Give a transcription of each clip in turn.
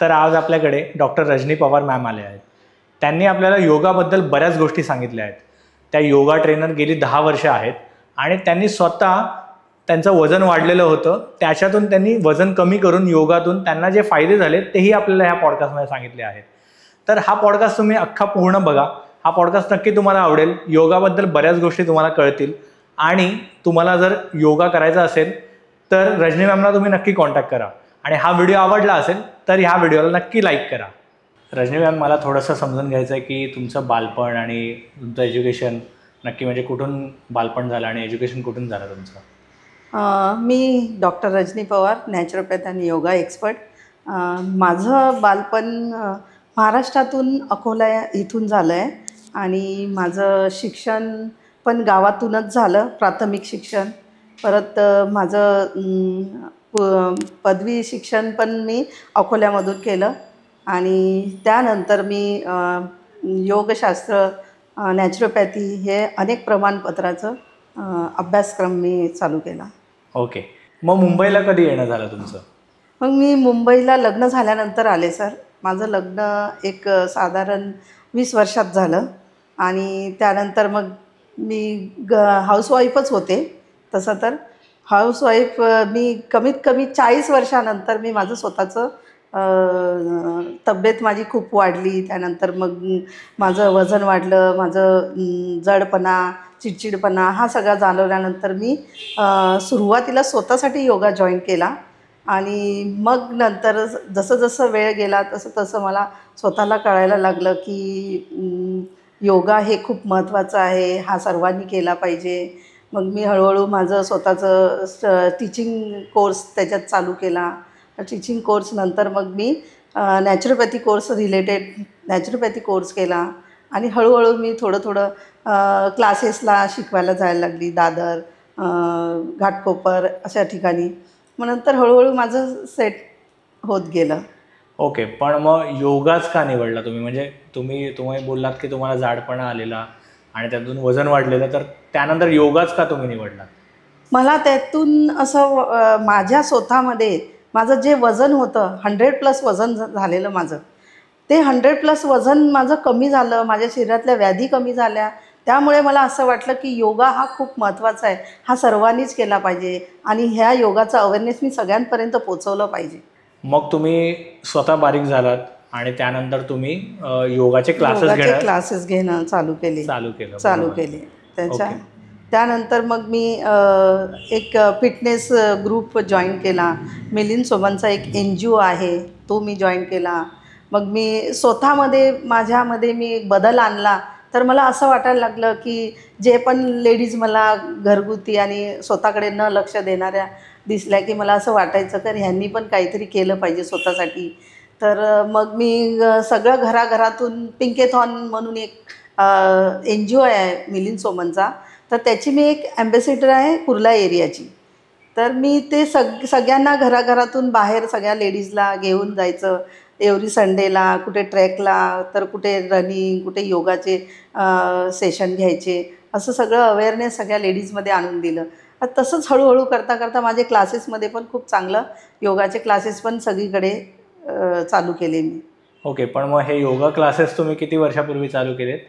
तर आज आपल्याकडे डॉक्टर रजनी पवार मॅम आले आहेत। त्यांनी आपल्याला योगाबद्दल बऱ्याच गोष्टी सांगितल्या आहेत। त्या योगा ट्रेनर गेली 10 वर्ष आहेत आणि त्यांनी स्वतः त्यांचं वजन वाढलेलं होतं, त्याच्यातून त्यांनी वजन कमी करून योगातून त्यांना जे फायदे झाले तेही आपल्याला ह्या पॉडकास्टमध्ये सांगितले आहेत। तर हा पॉडकास्ट तुम्ही अख्खा पूर्ण बघा। हा पॉडकास्ट नक्की तुम्हाला आवडेल। योगाबद्दल बऱ्याच गोष्टी तुम्हाला कळतील आणि तुम्हाला जर योगा करायचा असेल तर रजनी मॅमला तुम्ही नक्की कॉन्टॅक्ट करा आणि हा व्हिडिओ आवडला असेल तर ह्या व्हिडिओला नक्की लाईक करा। रजनी मॅम, मला थोडंसं समजून घ्यायचं आहे की तुमचं बालपण आणि तुमचं एज्युकेशन नक्की म्हणजे कुठून बालपण झालं आणि एज्युकेशन कुठून झालं तुमचं? मी डॉक्टर रजनी पवार, नॅचरोपॅथ आणि योगा एक्सपर्ट। माझं बालपण महाराष्ट्रातून अकोला इथून झालं आहे आणि माझं शिक्षण पण गावातूनच झालं, प्राथमिक शिक्षण। परत माझं पदवी शिक्षण पण मी अकोल्यामधून केलं आणि त्यानंतर मी योगशास्त्र, नॅचरोपॅथी हे अनेक प्रमाणपत्राचं अभ्यासक्रम मी चालू केला। ओके, मग मुंबईला कधी येणं झालं तुमचं? मग मी मुंबईला लग्न झाल्यानंतर आले सर। माझं लग्न एक साधारण 20 वर्षात झालं आणि त्यानंतर मग मी हाऊसवाईफच होते। तसं तर हाऊसवाईफ मी कमीत कमी 40 वर्षानंतर मी माझं स्वतःचं तब्येत माझी खूप वाढली। त्यानंतर मग माझं वजन वाढलं, माझं जडपणा, चिडचिडपणा हा सगळा जाणवल्यानंतर मी सुरुवातीला स्वतःसाठी योगा जॉईन केला आणि मग नंतर जसं जसं वेळ गेला तसं तसं मला स्वतःला कळायला लागलं की योगा हे खूप महत्त्वाचं आहे, हा सर्वांनी केला पाहिजे। मग मी हळूहळू माझं स्वतःचं टीचिंग कोर्स त्याच्यात चालू केला। टीचिंग कोर्स नंतर मग मी naturopathy course related naturopathy course केला आणि हळूहळू मी थोडं क्लासेसला शिकवायला जायला लागली, दादर, घाटकोपर अशा ठिकाणी। मग नंतर हळूहळू माझं सेट होत गेलं। ओके, पण मग योगाच का निवडला तुम्ही? म्हणजे तुम्ही बोललात की तुम्हाला जाडपणा आलेला आणि त्यातून वजन वाढलेलं, तर त्यानंतर योगाच का तुम्ही निवडला? मला त्यातून असं माझ्या स्वतःमध्ये माझं जे वजन होतं 100+ वजन झालेलं माझं, ते 100+ वजन माझं कमी झालं, माझ्या शरीरातल्या व्याधी कमी झाल्या। त्यामुळे मला असं वाटलं की योगा हा खूप महत्त्वाचा आहे, हा सर्वांनीच केला पाहिजे आणि ह्या योगाचा अवेअरनेस मी सगळ्यांपर्यंत पोचवलं पाहिजे। मग तुम्ही स्वतः बारीक झालात आणि त्यानंतर तुम्ही योगाचे क्लासेस घेणं चालू केले। त्यानंतर मग मी एक फिटनेस ग्रुप जॉईन केला। मिलिंद सोमनचा एक NGO आहे, तो मी जॉईन केला। मग मी स्वतःमध्ये माझ्यामध्ये मी बदल आणला। तर मला असं वाटायला लागलं की जे पण लेडीज मला घरगुती आणि स्वतःकडे न लक्ष देणाऱ्या दिसल्या की मला असं वाटायचं की ह्यांनी पण काहीतरी केलं पाहिजे स्वतःसाठी। तर मग मी सगळं घराघरातून पिंकेथॉन म्हणून एक NGO आहे मिलिंद सोमनचा, तर त्याची मी एक ॲम्बॅसिडर आहे कुर्ला एरियाची। तर मी ते सगळ्यांना घराघरातून बाहेर सगळ्या लेडीजला घेऊन जायचं, एव्हरी संडेला, कुठे ट्रॅकला, तर कुठे रनिंग, कुठे योगाचे सेशन घ्यायचे, असं सगळं अवेअरनेस सगळ्या लेडीजमध्ये आणून दिलं। तसंच हळूहळू करता करता माझे क्लासेसमध्ये पण खूप चांगलं योगाचे क्लासेस पण सगळीकडे चालू केले मी। ओके, पण मग हे योगा क्लासेस तुम्ही किती वर्षापूर्वी चालू केलेत?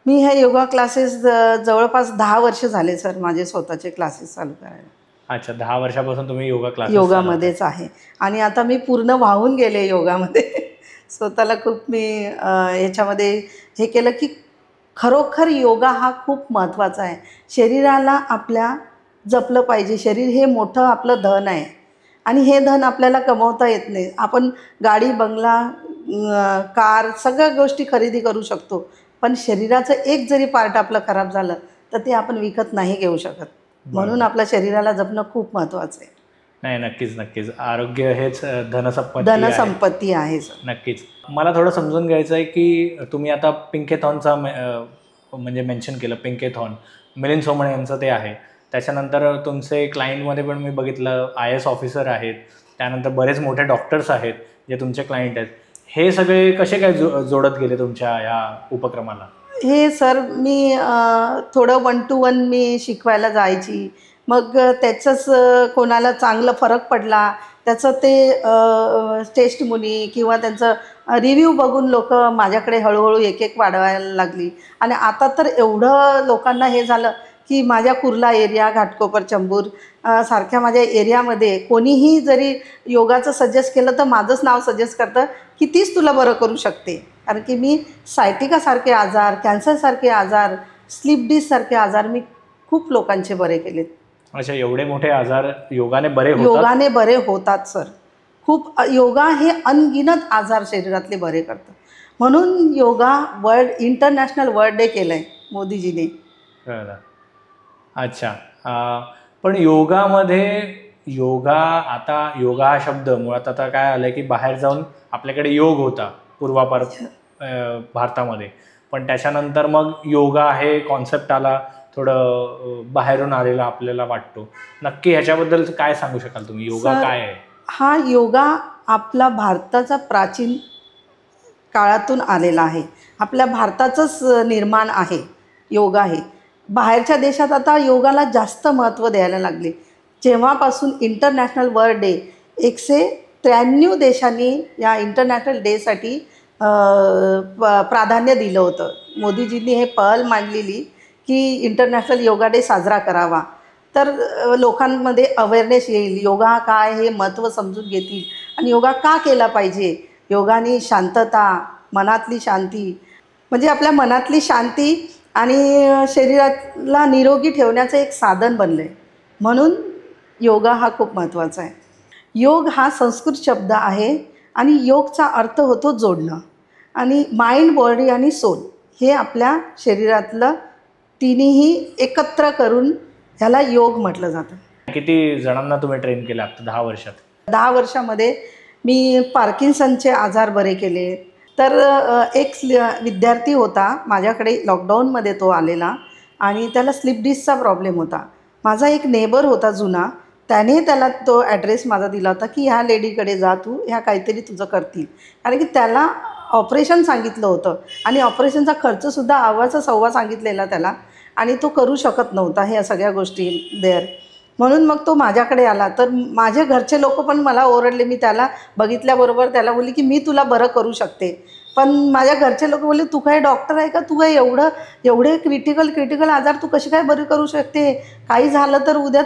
मी हे योगा क्लासेस जवळपास 10 वर्ष झाले सर माझे स्वतःचे क्लासेस चालू करायला। अच्छा, 10 वर्षापासून तुम्ही योगामध्येच आहे आणि आता मी पूर्ण वाहून गेले योगामध्ये। स्वतःला खूप मी याच्यामध्ये हे केलं की खरोखर योगा हा खूप महत्त्वाचा आहे। शरीराला आपल्या जपलं पाहिजे। शरीर हे मोठं आपलं धन आहे आणि हे धन आपल्याला कमवता येत नाही। आपण गाडी, बंगला, कार सगळ्या गोष्टी खरेदी करू शकतो, पण शरीराचं एक जरी पार्ट आपलं खराब झालं तर ते आपण विकत नाही घेऊ शकत। म्हणून आपल्या शरीराला जपणं खूप महत्त्वाचं आहे। नाही, नक्कीच आरोग्य हेच धनसंपत्ती आहे नक्कीच। मला थोडं समजून घ्यायचं आहे की तुम्ही आता पिंकेथॉनचा म्हणजे मेन्शन केलं, पिंकेथॉन मिलिंद सोमन यांचं ते आहे। त्याच्यानंतर तुमचे क्लायंटमध्ये पण मी बघितलं IAS ऑफिसर आहेत, त्यानंतर बरेच मोठे डॉक्टर्स आहेत जे तुमचे क्लायंट आहेत। हे सगळे कसे काय जोडत गेले तुमच्या ह्या उपक्रमाला? हे सर मी थोडं 1 to 1 मी शिकवायला जायची। मग त्याचंच कोणाला चांगला फरक पडला त्याचं ते टेस्टमोनी किंवा त्यांचं रिव्ह्यू बघून लोक माझ्याकडे हळूहळू एक एक वाढवायला लागली. आणि आता तर एवढं लोकांना हे झालं की माझ्या कुर्ला एरिया, घाटकोपर, चंबूर सारख्या माझ्या एरियामध्ये कोणीही जरी योगाचं सजेस्ट केलं तर माझंच नाव सजेस्ट करतं की तीच तुला बरं करू शकते. कारण की मी सायटिकासारखे आजार, कॅन्सरसारखे आजार, स्लीप डिससारखे आजार मी खूप लोकांचे बरे केलेत. अच्छा, एवढे मोठे आजार योगाने बरे होतात? योगाने बरे होतात सर. खूप योगा हे अनगिनत आजार शरीरातले बरे करतं. म्हणून योगा इंटरनॅशनल वर्ल्ड डे केलं आहे मोदीजीने. कळलं. अच्छा, पण योगामध्ये आता योगा हा शब्द मुळात आता काय आलं की बाहेर जाऊन आपल्याकडे योग होता पूर्वापार भारतामध्ये, पण त्याच्यानंतर मग योगा हे कॉन्सेप्ट आला, थोडं बाहेरून आलेला आपल्याला वाटतो. नक्की ह्याच्याबद्दल काय सांगू शकाल तुम्ही? योगा काय आहे? हा योगा आपला भारताचा प्राचीन काळातून आलेला आहे. आपल्या भारताचंच निर्माण आहे योगा हे. बाहेरच्या देशात आता योगाला जास्त महत्त्व द्यायला लागले. जेव्हापासून इंटरनॅशनल वर्ल्ड डे 193 देशांनी या इंटरनॅशनल डेसाठी प्राधान्य दिलं होतं. मोदीजींनी हे पहल मांडलेली की इंटरनॅशनल योगा डे साजरा करावा, तर लोकांमध्ये अवेअरनेस येईल, योगा काय हे महत्त्व समजून घेतील आणि योगा का केला पाहिजे. योगाने शांतता, मनातली शांती, म्हणजे आपल्या मनातली शांती आणि शरीराला निरोगी ठेवण्याचं एक साधन बनलं आहे. म्हणून योगा हा खूप महत्त्वाचा आहे. योग हा संस्कृत शब्द आहे आणि योगचा अर्थ होतो जोडणं. आणि माइंड, बॉडी आणि सोल हे आपल्या शरीरातलं तिन्ही एकत्र करून ह्याला योग म्हटलं जातं. किती जणांना तुम्ही ट्रेन केलं आता 10 वर्षात? 10 वर्षामध्ये मी पार्किन्सनचे आजार बरे केले. तर एक विद्यार्थी होता माझ्याकडे, लॉकडाऊनमध्ये तो आलेला आणि त्याला स्लीप डिसचा प्रॉब्लेम होता. माझा एक नेबर होता जुना, त्याने त्याला तो ॲड्रेस माझा दिला होता की ह्या लेडीकडे जा, तू ह्या काहीतरी तुझं करतील. कारण की त्याला ऑपरेशन सांगितलं होतं आणि ऑपरेशनचा खर्चसुद्धा आवाचा सव्वा सांगितलेला त्याला, आणि तो करू शकत नव्हता ह्या सगळ्या गोष्टी देअर. म्हणून मग तो माझ्याकडे आला. तर माझे घरचे लोक पण मला ओरडले. मी त्याला बघितल्याबरोबर त्याला बोलली की मी तुला बरं करू शकते. पण माझ्या घरचे लोक बोलले, तू काय डॉक्टर आहे का? तू काय एवढे क्रिटिकल आजार तू कशी काय बरे करू शकते? काही झालं तर उद्या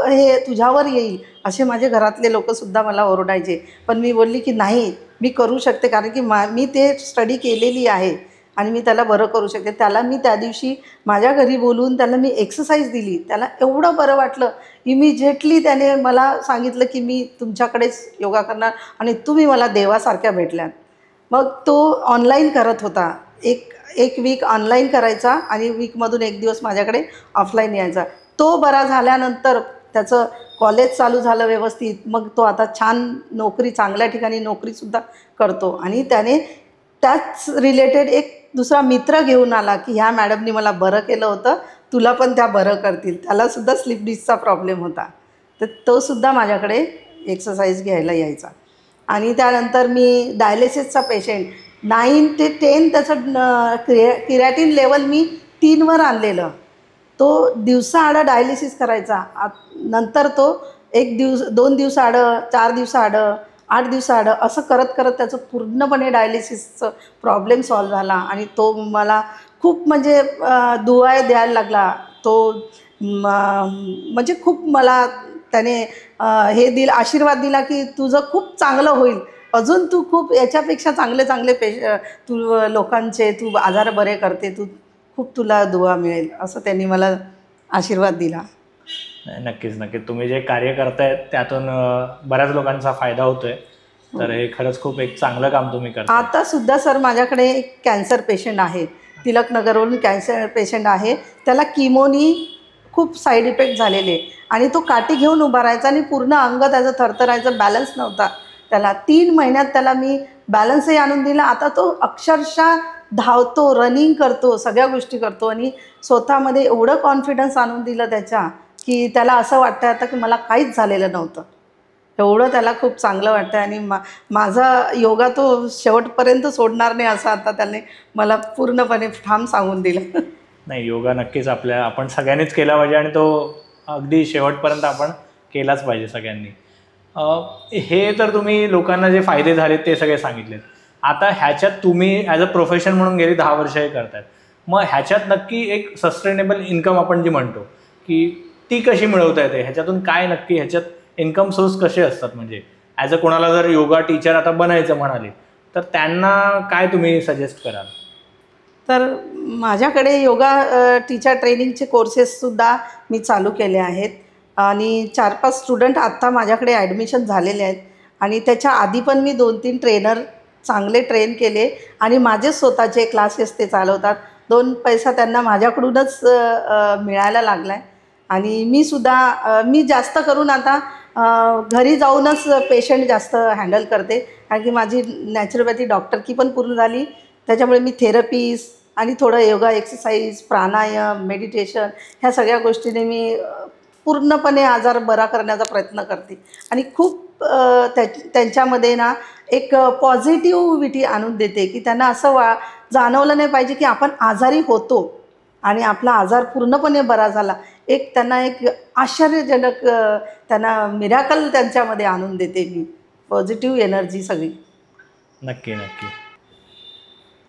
हे तुझ्यावर येईल, असे माझे घरातले लोकसुद्धा मला ओरडायचे. पण मी बोलली की नाही, मी करू शकते, कारण की मी ते स्टडी केलेली आहे आणि मी त्याला बरं करू शकते. त्याला मी त्या दिवशी माझ्या घरी बोलवून त्याला मी एक्सरसाइज दिली. त्याला एवढं बरं वाटलं. इमिजिएटली त्याने मला सांगितलं की मी तुमच्याकडेच योगा करणार आणि तुम्ही मला देवासारख्या भेटल्यात. मग तो ऑनलाईन करत होता. एक वीक ऑनलाईन करायचा आणि वीकमधून एक दिवस माझ्याकडे ऑफलाईन यायचा. तो बरा झाल्यानंतर त्याचं कॉलेज चालू झालं व्यवस्थित. मग तो आता छान नोकरी, चांगल्या ठिकाणी नोकरीसुद्धा करतो. आणि त्याने त्याच रिलेटेड एक दुसरा मित्र घेऊन आला की ह्या मॅडमनी मला बरं केलं होतं, तुला पण त्या बरं करतील. त्यालासुद्धा स्लीप डिसचा प्रॉब्लेम होता. तर तोसुद्धा माझ्याकडे एक्सरसाइज घ्यायला यायचा. आणि त्यानंतर मी डायलिसिसचा पेशंट 9 ते 10 त्याचं क्रिएटिन लेवल मी 3वर आणलेलं. तो दिवसाआडं डायलिसिस करायचा. नंतर तो 2 दिवसाआडं, 4 दिवसाआडं, 8 दिवसाआडं असं करत करत त्याचं पूर्णपणे डायलिसिसचं प्रॉब्लेम सॉल्व झाला. आणि तो मला खूप म्हणजे दुआ द्यायला लागला. तो म्हणजे खूप मला त्याने आशीर्वाद दिला की तुझं खूप चांगलं होईल, अजून तू खूप याच्यापेक्षा चांगले तू लोकांचे तू आजार बरे करते, खूप तुला दुआ मिळेल, असं त्यांनी मला आशीर्वाद दिला. नक्कीच. तुम्ही जे कार्य करतायत त्यातून बऱ्याच लोकांचा फायदा होतोय. तर हे खरंच खूप एक चांगलं काम तुम्ही करता. आता सुद्धा सर माझ्याकडे एक कॅन्सर पेशंट आहे, तिलकनगरवरून कॅन्सर पेशंट आहे. त्याला किमोनी खूप साईड इफेक्ट झालेले आणि तो काठी घेऊन उभा राहायचा आणि पूर्ण अंग त्याचं थरथरायचं, बॅलन्स नव्हता त्याला. 3 महिन्यात त्याला मी बॅलन्सही आणून दिला. आता तो अक्षरशः धावतो, रनिंग करतो, सगळ्या गोष्टी करतो आणि स्वतःमध्ये एवढं कॉन्फिडन्स आणून दिलं त्याच्या की त्याला असं वाटतं आता की मला काहीच झालेलं नव्हतं. एवढं त्याला खूप चांगलं वाटतं. आणि माझा योगा तो शेवटपर्यंत सोडणार नाही असं आता त्याने मला पूर्णपणे ठाम सांगून दिलं. नाही, योगा नक्कीच आपण सगळ्यांनीच केला पाहिजे आणि तो अगदी शेवटपर्यंत आपण केलाच पाहिजे सगळ्यांनी. हे तर तुम्ही लोकांना जे फायदे झालेत ते सगळे सांगितलेत. आता ह्याच्यात तुम्ही ॲज अ प्रोफेशन म्हणून गेली 10 वर्ष हे करतायत, मग ह्याच्यात नक्की एक सस्टेनेबल इन्कम आपण जी म्हणतो की ती कशी मिळवता येते, ह्याच्यातून काय नक्की ह्याच्यात इन्कम सोर्स कसे असतात? म्हणजे ॲज अ कोणाला जर योगा टीचर आता बनायचं म्हणाले तर त्यांना काय तुम्ही सजेस्ट कराल? तर माझ्याकडे योगा टीचर ट्रेनिंगचे कोर्सेससुद्धा मी चालू केले आहेत आणि 4-5 स्टुडंट आत्ता माझ्याकडे ॲडमिशन झालेले आहेत आणि त्याच्या आधी पण मी 2-3 ट्रेनर चांगले ट्रेन केले आणि माझेच स्वतःचे क्लासेस ते चालवतात. 2 पैसा त्यांना माझ्याकडूनच मिळायला लागला आहे आणि मी जास्त करून आता घरी जाऊनच पेशंट जास्त हँडल करते, कारण की माझी नॅचरोपॅथी डॉक्टरकी पण पूर्ण झाली. त्याच्यामुळे मी थेरपीज आणि थोडं योगा एक्सरसाइज, प्राणायाम, मेडिटेशन ह्या सगळ्या गोष्टीने मी पूर्णपणे आजार बरा करण्याचा प्रयत्न करते आणि खूप त्यांच्यामध्ये ना एक पॉझिटिव्हिटी आणून देते की त्यांना असं जाणवलं नाही पाहिजे की आपण आजारी होतो आणि आपला आजार पूर्णपणे बरा झाला. त्यांना एक आश्चर्यजनक त्यांना मिराकल त्यांच्यामध्ये आणून देते मी, पॉझिटिव्ह एनर्जी सगळी. नक्की नक्की.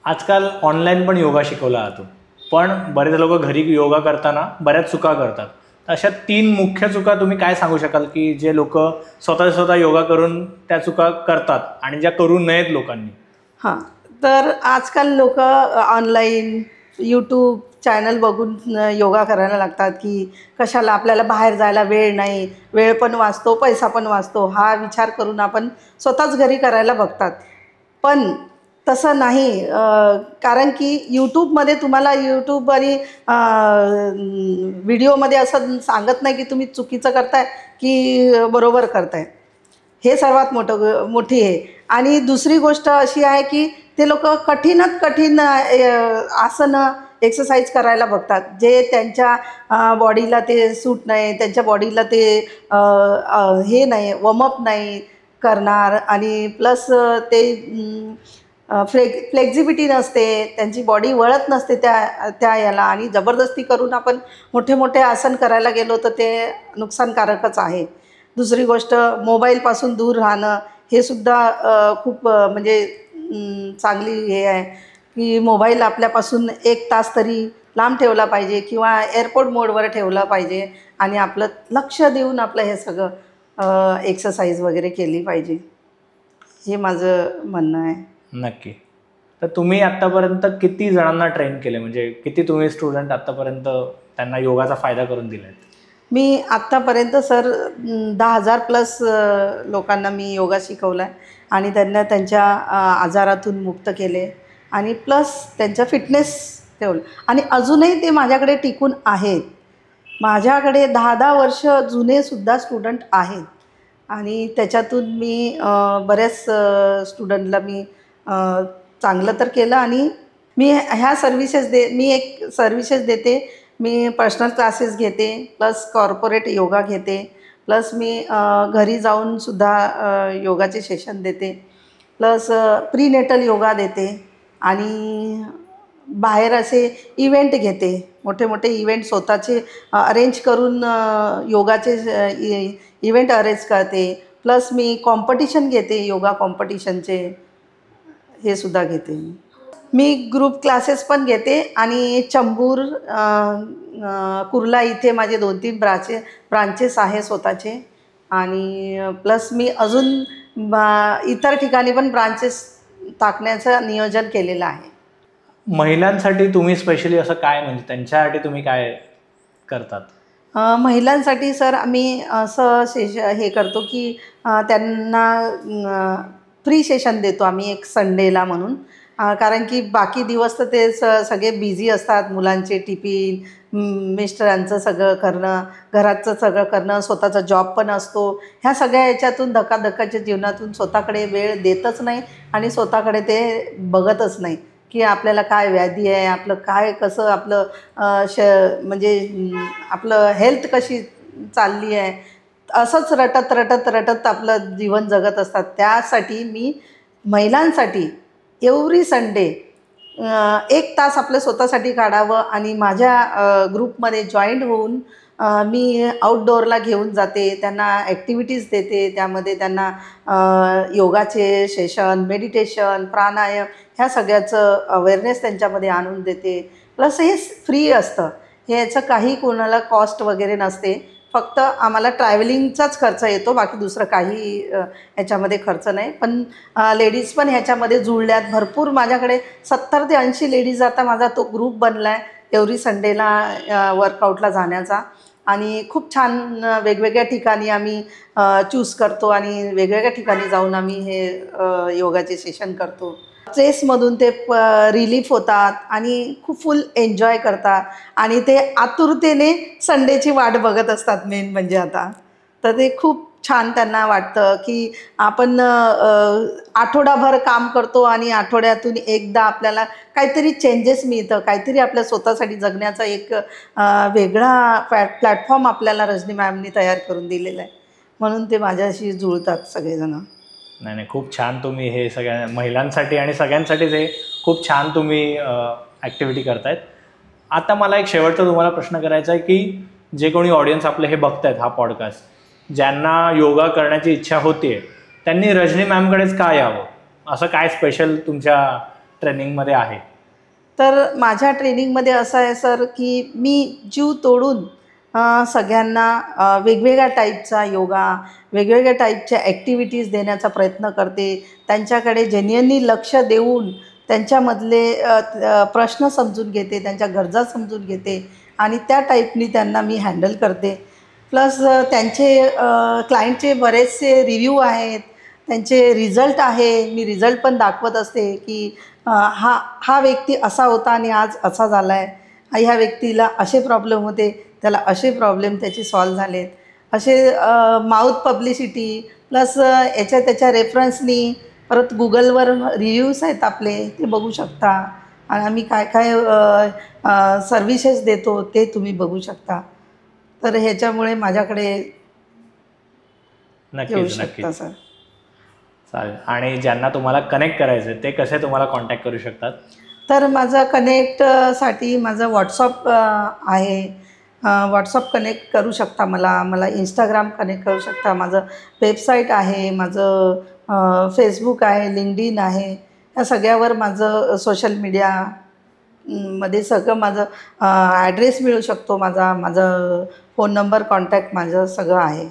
आजकाल ऑनलाईन पण योगा शिकवला जातो, पण बरेच लोक घरी योगा करताना बऱ्याच चुका करतात. अशा 3 मुख्य चुका तुम्ही काय सांगू शकाल की जे लोक स्वतः योगा करून त्या चुका करतात आणि ज्या करू नयेत लोकांनी? हां, तर आजकाल लोक ऑनलाईन यूट्यूब चॅनल बघून योगा करायला लागतात की कशाला, आपल्याला बाहेर जायला वेळ नाही, वेळ पण वाचतो, पैसा पण वाचतो, हा विचार करून आपण स्वतःच घरी करायला बघतात. पण तसं नाही, कारण की यूट्यूबमध्ये तुम्हाला यूट्यूब आणि व्हिडिओमध्ये असं सांगत नाही की तुम्ही चुकीचं करताय की बरोबर करताय. हे सर्वात मोठी आहे. आणि दुसरी गोष्ट अशी आहे की ते लोक कठीणात कठीण आसनं एक्सरसाइज करायला बघतात, जे त्यांच्या बॉडीला ते सूट नाही, त्यांच्या बॉडीला ते हे नाही, वॉर्मअप नाही करणार आणि प्लस ते फ्लेक्झिबिलिटी नसते, त्यांची बॉडी वळत नसते त्या याला आणि जबरदस्ती करून आपण मोठे आसन करायला गेलो तर ते नुकसानकारकच आहे. दुसरी गोष्ट, मोबाईलपासून दूर राहणं हे सुद्धा खूप म्हणजे चांगली हे आहे की मोबाईल आपल्यापासून 1 तास तरी लांब ठेवला पाहिजे किंवा एअरपोर्ट मोडवर ठेवला पाहिजे आणि आपलं लक्ष देऊन आपलं हे सगळं एक्सरसाइज वगैरे केली पाहिजे, हे माझं म्हणणं आहे. नक्की. तर तुम्ही आत्तापर्यंत किती जणांना ट्रेन केले, म्हणजे किती तुम्ही स्टुडंट आत्तापर्यंत त्यांना योगाचा फायदा करून दिला आहे? मी आत्तापर्यंत सर 10,000+ लोकांना मी योगा शिकवला आहे आणि त्यांना त्यांच्या आजारातून मुक्त केले आणि प्लस त्यांचा फिटनेस ठेवलं आणि अजूनही ते माझ्याकडे टिकून आहेत. माझ्याकडे 10-10 वर्ष जुनेसुद्धा स्टुडंट आहेत आणि त्याच्यातून मी बऱ्याच स्टुडंटला मी चांगलं तर केलं आणि मी ह्या मी एक सर्व्हिसेस देते. मी पर्सनल क्लासेस घेते, प्लस कॉर्पोरेट योगा घेते, प्लस मी घरी जाऊनसुद्धा योगाचे सेशन देते, प्लस प्रीनेटल योगा देते आणि बाहेर असे इव्हेंट घेते, मोठे इव्हेंट स्वतःचे अरेंज करून योगाचे इव्हेंट अरेंज करते. प्लस मी कॉम्पिटिशन घेते, योगा कॉम्पिटिशनचे हे सुद्धा घेते. मी ग्रुप क्लासेस पण घेते आणि चंबूर, कुर्ला इथे माझे 2-3 ब्रांचेस आहे स्वतःचे आणि प्लस मी अजून इतर ठिकाणी पण ब्रांचेस टाकण्याचं नियोजन केलेलं आहे. महिलांसाठी तुम्ही स्पेशली असं काय, म्हणजे त्यांच्यासाठी तुम्ही काय करतात? महिलांसाठी सर आम्ही असं हे करतो की त्यांना फ्री सेशन देतो आम्ही एक संडेला म्हणून, कारण की बाकी दिवस तर ते सगळे बिझी असतात, मुलांचे टिफिन, मिस्टरांचं सगळं करणं, घराचं सगळं करणं, स्वतःचा जॉब पण असतो. ह्या सगळ्या याच्यातून धकाधकाच्या जीवनातून स्वतःकडे वेळ देतच नाही आणि स्वतःकडे ते बघतच नाही की आपल्याला काय व्याधी आहे, आपलं काय कसं आपलं म्हणजे आपलं हेल्थ कशी चालली आहे, असंच रटत आपलं जीवन जगत असतात. त्यासाठी मी महिलांसाठी एव्हरी संडे 1 तास आपलं स्वतःसाठी काढावं आणि माझ्या ग्रुपमध्ये जॉईंट होऊन मी आउटडोअरला घेऊन जाते, त्यांना ॲक्टिव्हिटीज देते, त्यामध्ये त्यांना योगाचे सेशन, मेडिटेशन, प्राणायाम ह्या सगळ्याचं अवेअरनेस त्यांच्यामध्ये आणून देते. प्लस हे फ्री असतं, याचं काही कोणाला कॉस्ट वगैरे नसते, फक्त आम्हाला ट्रॅव्हलिंगचाच खर्च येतो, बाकी दुसरं काही ह्याच्यामध्ये खर्च नाही. पण लेडीज पण ह्याच्यामध्ये जुळल्यात भरपूर. माझ्याकडे 70 ते 80 लेडीज आता माझा तो ग्रुप बनला आहे एव्हरी संडेला वर्कआउटला जाण्याचा. आणि खूप छान वेगवेगळ्या ठिकाणी आम्ही चूज करतो आणि वेगवेगळ्या ठिकाणी जाऊन आम्ही हे योगाचे सेशन करतो. स्ट्रेसमधून ते रिलीफ होतात आणि खूप फुल एन्जॉय करतात आणि ते आतुरतेने संडेची वाट बघत असतात. मेन म्हणजे आता तर ते खूप छान त्यांना वाटतं की आपण आठवडाभर काम करतो आणि आठवड्यातून एकदा आपल्याला काहीतरी चेंजेस मिळतं, काहीतरी आपल्या स्वतःसाठी जगण्याचा एक वेगळा प्लॅटफॉर्म आपल्याला रजनी मॅमनी तयार करून दिलेला आहे. म्हणून ते माझ्याशी जुळतात सगळेजण. नाही, खूप छान तुम्ही हे सगळ्या महिलांसाठी आणि सगळ्यांसाठीच हे खूप छान तुम्ही ॲक्टिव्हिटी करतायत. आता मला एक शेवटचा तुम्हाला प्रश्न करायचा आहे की जे कोणी ऑडियन्स आपले हे बघतायत हा पॉडकास्ट, ज्यांना योगा करण्याची इच्छा होते त्यांनी रजनी मॅमकडेच का यावं? असं काय स्पेशल तुमच्या ट्रेनिंगमध्ये आहे? तर माझ्या ट्रेनिंगमध्ये असं आहे सर की मी जीव तोडून सगळ्यांना वेगवेगळ्या टाईपचा योगा, वेगवेगळ्या टाईपच्या ॲक्टिव्हिटीज देण्याचा प्रयत्न करते. त्यांच्याकडे जेन्युइनली लक्ष देऊन त्यांच्यामधले प्रश्न समजून घेते, त्यांच्या गरजा समजून घेते आणि त्या टाईपनी त्यांना मी हँडल करते. प्लस त्यांचे क्लायंटचे बरेचसे रिव्ह्यू आहेत, त्यांचे रिझल्ट आहे, मी रिझल्ट पण दाखवत असते की हा व्यक्ती असा होता आणि आज असा झाला आहे, ह्या व्यक्तीला असे प्रॉब्लेम होते, त्याला असे प्रॉब्लेम त्याचे सॉल्व झालेत. असे माउथ पब्लिसिटी प्लस याच्या त्याच्या रेफरन्सनी, परत गुगलवर रिव्ह्यूज आहेत आपले, ते बघू शकता आणि आम्ही काय काय सर्व्हिसेस देतो ते तुम्ही बघू शकता. तर ह्याच्यामुळे माझ्याकडे येऊ शकता सर. चालेल. आणि ज्यांना तुम्हाला कनेक्ट करायचं आहे ते कसे तुम्हाला कॉन्टॅक्ट करू शकतात? तर माझं कनेक्टसाठी माझं व्हॉट्सअप आहे, व्हॉट्सअप कनेक्ट करू शकता मला इंस्टाग्राम कनेक्ट करू शकता, माझं वेबसाईट आहे, माझं फेसबुक आहे, लिंक्डइन आहे, या सगळ्यावर माझं सोशल मीडिया मध्ये सगळं माझं ॲड्रेस मिळू शकतो, माझं फोन नंबर, कॉन्टॅक्ट माझं सगळं आहे.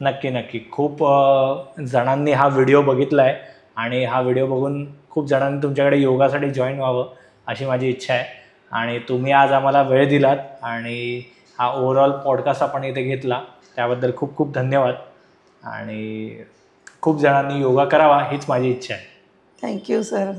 नक्की. खूप जणांनी हा व्हिडिओ बघितला आहे आणि हा व्हिडिओ बघून खूप जणांनी तुमच्याकडे योगासाठी जॉईन व्हावं अशी माझी इच्छा आहे. आणि तुम्ही आज आम्हाला वेळ दिलात आणि हा ओव्हरऑल पॉडकास्ट आपण इथे घेतला त्याबद्दल खूप खूप धन्यवाद. आणि खूप जणांनी योगा करावा हीच माझी इच्छा आहे. Thank you sir.